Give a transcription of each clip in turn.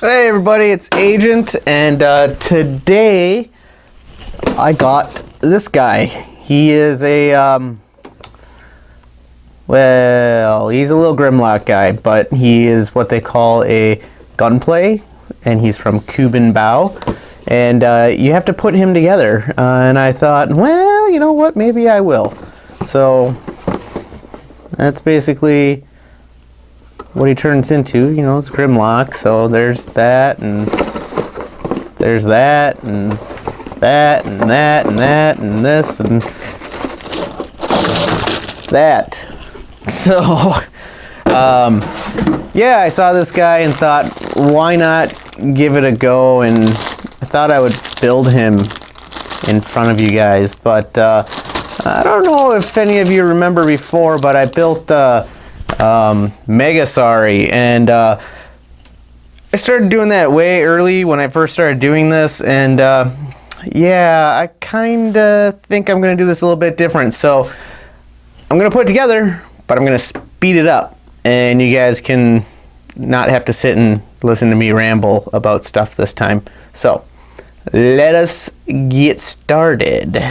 Hey everybody, it's Agent, and today I got this guy. He is a, well, he's a little Grimlock guy, but he is what they call a gunplay, and he's from KuBianBao, and you have to put him together, and I thought, well, you know what, maybe I will. So, that's basically what he turns into. You know, it's Grimlock, so there's that, and there's that, and that, and that, and that, and this, and that. So, yeah, I saw this guy and thought, why not give it a go, and I thought I would build him in front of you guys, but I don't know if any of you remember before, but I built Megasari, and I started doing that way early when I first started doing this, and yeah, I kind of think I'm going to do this a little bit different. So I'm going to put it together, but I'm going to speed it up, and you guys can not have to sit and listen to me ramble about stuff this time. So let us get started.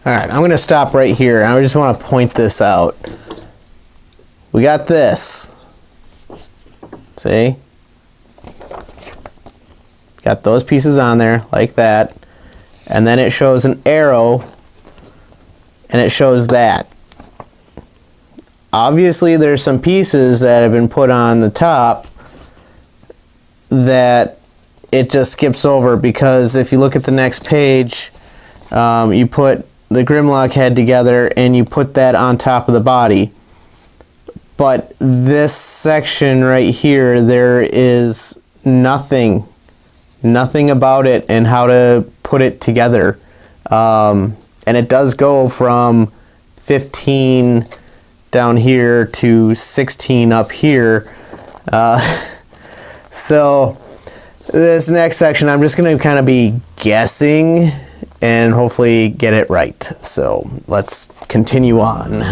Alright, I'm going to stop right here. I just want to point this out. We got this. See? Got those pieces on there like that. And then it shows an arrow and it shows that. Obviously there's some pieces that have been put on the top that it just skips over, because if you look at the next page, you put the Grimlock head together and you put that on top of the body. But this section right here, there is nothing about it and how to put it together. And it does go from 15 down here to 16 up here. So this next section, I'm just going to kind of be guessing and hopefully get it right. So let's continue on.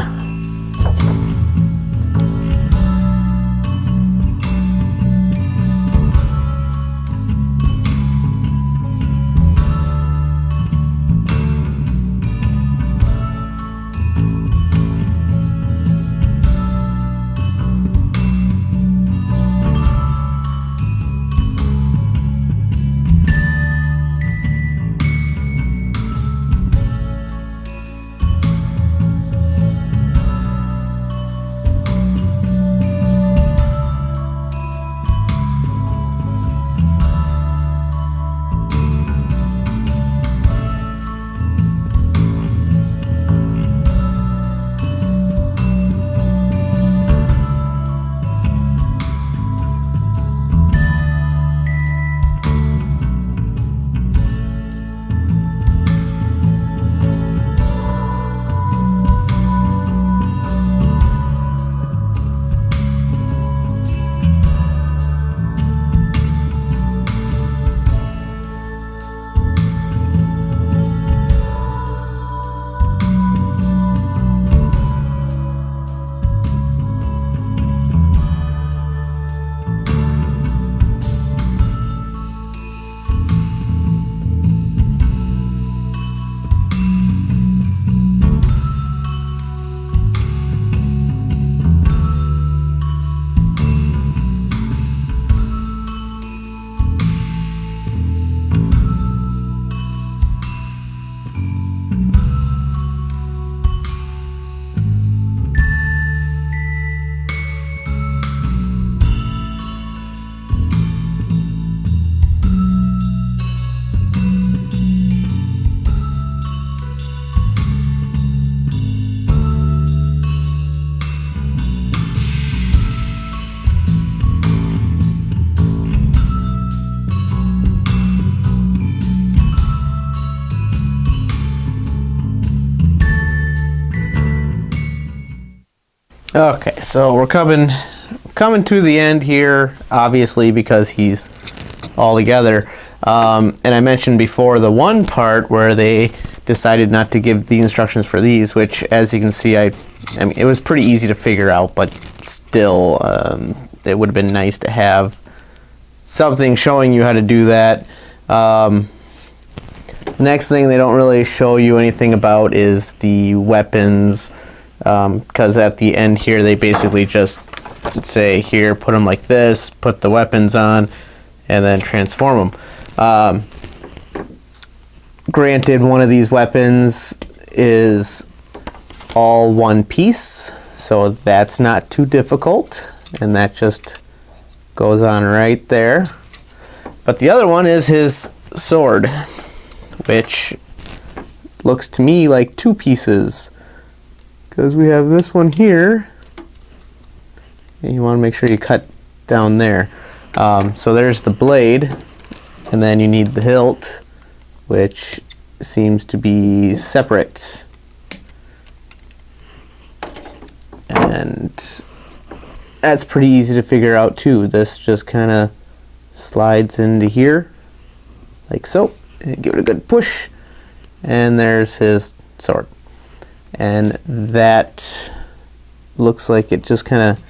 Okay, so we're coming to the end here, obviously, because he's all together. And I mentioned before the one part where they decided not to give the instructions for these, which, as you can see, I mean, it was pretty easy to figure out, but still, it would have been nice to have something showing you how to do that. The next thing they don't really show you anything about is the weapons. Because at the end here they basically just say, here, put them like this, put the weapons on, and then transform them. Granted, one of these weapons is all one piece, so that's not too difficult, and that just goes on right there. But the other one is his sword, which looks to me like two pieces. Because we have this one here, and you want to make sure you cut down there. So there's the blade, and then you need the hilt, which seems to be separate. And that's pretty easy to figure out too. This just kind of slides into here, like so. And give it a good push, and there's his sword. And that looks like it just kind of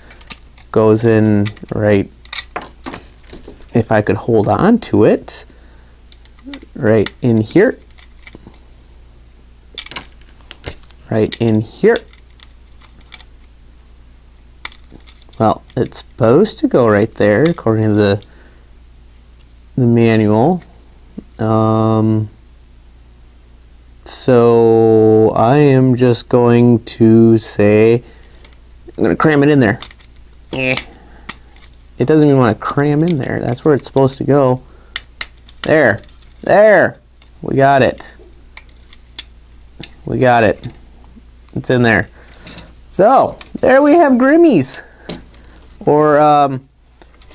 goes in right, if I could hold on to it, right in here. right in here. Well, it's supposed to go right there according to the manual. So I am just going to say, I'm going to cram it in there. It doesn't even want to cram in there. That's where it's supposed to go. There. There. We got it. We got it. It's in there. So, there we have Grimmies. Or,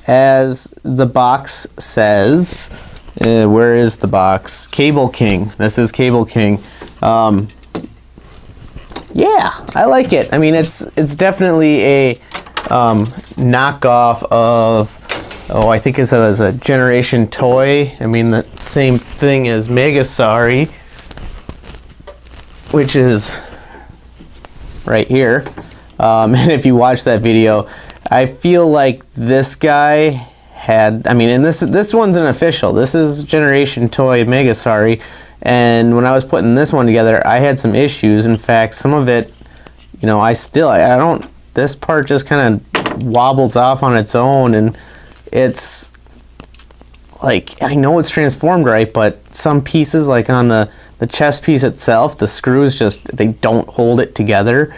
as the box says, where is the box? Cable King. This is Cable King. Yeah, I like it. I mean, it's definitely a knockoff of, oh, I think it was a Generation Toy. I mean, the same thing as Megasari, which is right here. And if you watch that video, I feel like this guy had, I mean, and this one's an official. This is Generation Toy Megasari. And when I was putting this one together, I had some issues. In fact, some of it, you know, I don't, this part just kind of wobbles off on its own, and it's like, I know it's transformed right, but some pieces, like on the chest piece itself, the screws just, they don't hold it together.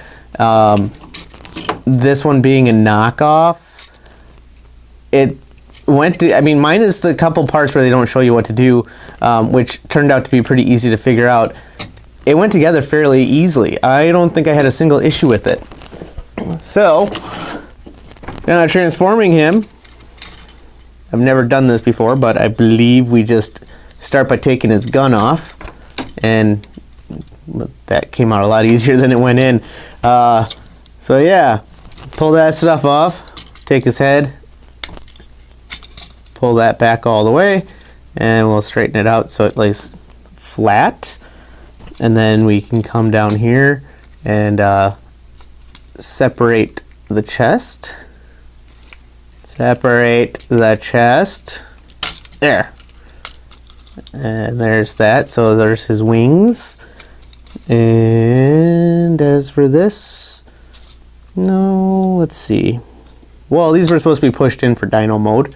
This one being a knockoff, it went to, I mean, mine is the couple parts where they don't show you what to do, which turned out to be pretty easy to figure out. It went together fairly easily. I don't think I had a single issue with it. So, transforming him, I've never done this before, but I believe we just start by taking his gun off, and that came out a lot easier than it went in. So yeah, pull that stuff off, take his head, pull that back all the way, and we'll straighten it out so it lays flat. And then we can come down here and separate the chest. Separate the chest. There. And there's that. So there's his wings. And as for this, no, let's see. Well, these were supposed to be pushed in for dyno mode,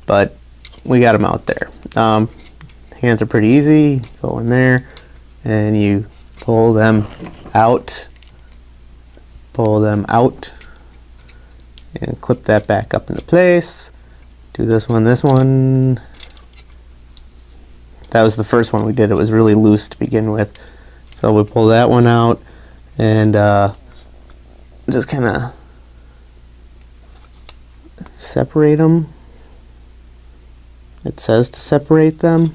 but we got them out there. Hands are pretty easy. Go in there and you pull them out. Pull them out and clip that back up into place. Do this one, this one. That was the first one we did. It was really loose to begin with. So we pull that one out and just kind of separate them. It says to separate them.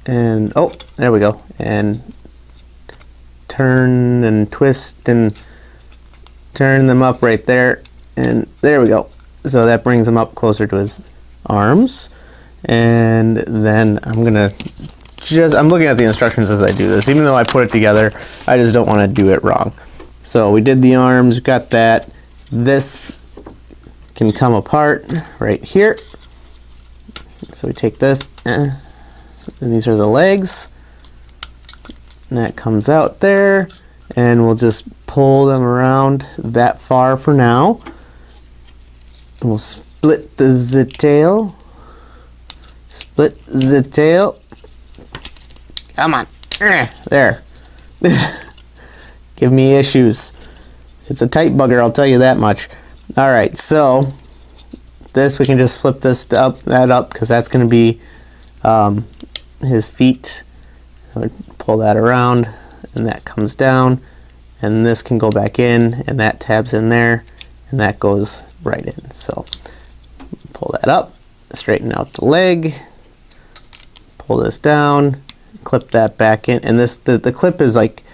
And, oh, there we go. And turn and twist and turn them up right there. And there we go. So that brings them up closer to his arms. And then I'm gonna I'm looking at the instructions as I do this. Even though I put it together, I just don't want to do it wrong. So we did the arms, got that. This can come apart right here. So we take this, and these are the legs. And that comes out there, and we'll just pull them around that far for now. And we'll split the tail. Split the tail. Come on. There. Give me issues. It's a tight bugger, I'll tell you that much. Alright, so this, we can just flip this up, because that's going to be his feet. Pull that around, and that comes down, and this can go back in, and that tabs in there, and that goes right in. So pull that up, straighten out the leg, pull this down, clip that back in, and this the clip is like,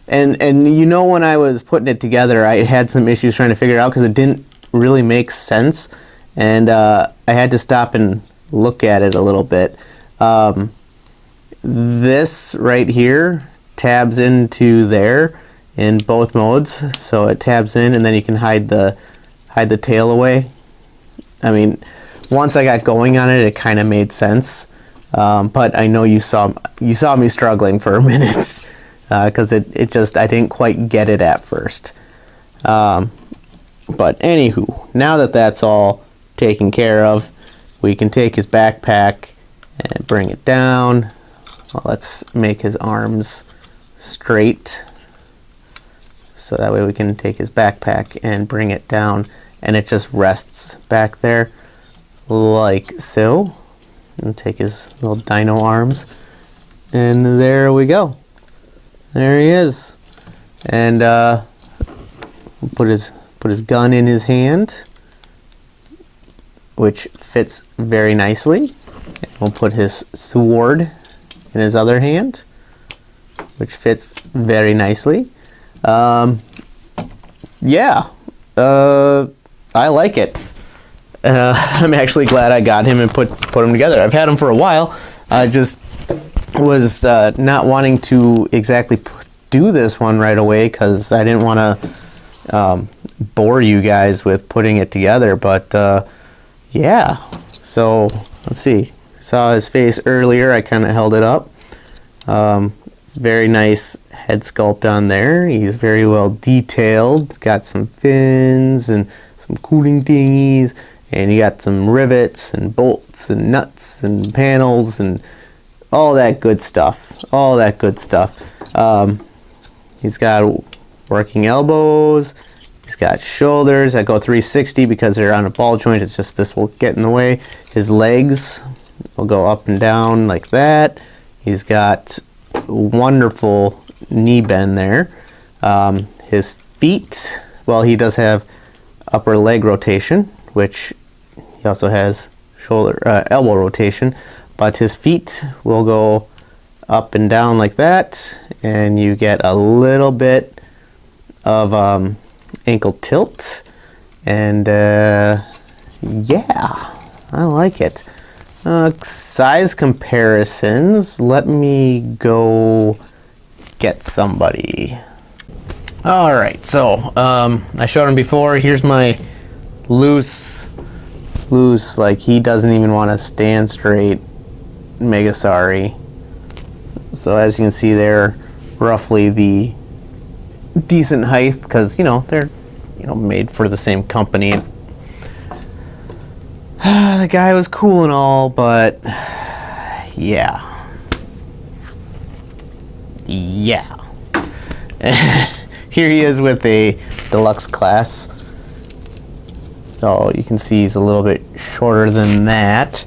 and you know, when I was putting it together, I had some issues trying to figure it out because it didn't really make sense, and I had to stop and look at it a little bit. This right here tabs into there in both modes, so it tabs in, and then you can hide the tail away. I mean, once I got going on it, it kind of made sense. But I know you saw me struggling for a minute because I didn't quite get it at first. But anywho, now that that's all taken care of, we can take his backpack and bring it down. Well, let's make his arms straight, so that way we can take his backpack and bring it down, and it just rests back there like so. And take his little dino arms, and there we go. There he is. And put his gun in his hand, which fits very nicely. And we'll put his sword in his other hand, which fits very nicely. Yeah, I like it. I'm actually glad I got him and put him together. I've had him for a while. I just was not wanting to exactly do this one right away because I didn't want to bore you guys with putting it together. But yeah, so let's see. Saw his face earlier. I kind of held it up. It's very nice head sculpt on there. He's very well detailed. It's got some fins and some cooling thingies. And you got some rivets and bolts and nuts and panels and all that good stuff. All that good stuff. He's got working elbows. He's got shoulders that go 360 because they're on a ball joint. It's just this will get in the way. His legs will go up and down like that. He's got wonderful knee bend there. His feet, well, he does have upper leg rotation, which he also has elbow rotation, but his feet will go up and down like that, and you get a little bit of ankle tilt, and yeah, I like it. Size comparisons, let me go get somebody. Alright, so I showed him before. Here's my loose, like he doesn't even want to stand straight Megasari. So as you can see, they're roughly the decent height because they're made for the same company. The guy was cool and all, but yeah. Here he is with a deluxe class. So you can see he's a little bit shorter than that.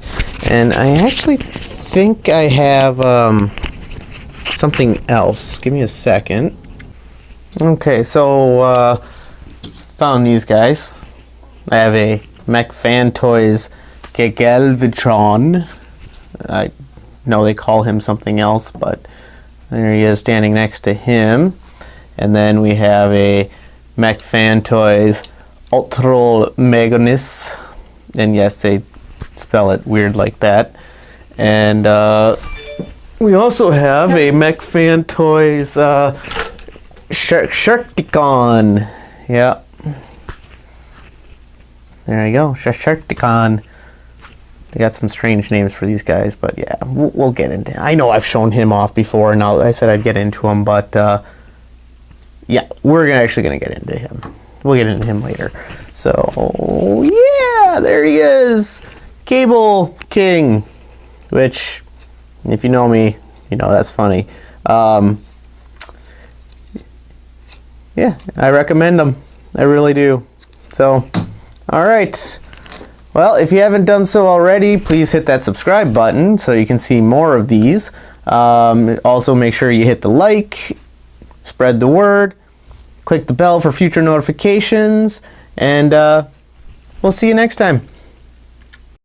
And I actually think I have something else. Give me a second. Okay, so found these guys. I have a Mech Fan Toys KBBTRYONE. I know they call him something else, but there he is standing next to him. And then we have a Mech Fan Toys Ultra Meganis, and yes, they spell it weird like that. And we also have a Mech Fan Toys Sharkticon. Yeah, there you go, Sharkticon. They got some strange names for these guys, but yeah, we'll get into it. I know I've shown him off before, and I said I'd get into him, but yeah, we're actually gonna get into him. We'll get into him later. So yeah, there he is, Cable King. Which, if you know me, that's funny. Yeah, I recommend them. I really do. So, all right. Well, if you haven't done so already, please hit that subscribe button so you can see more of these. Also, make sure you hit the like, spread the word, click the bell for future notifications, and we'll see you next time.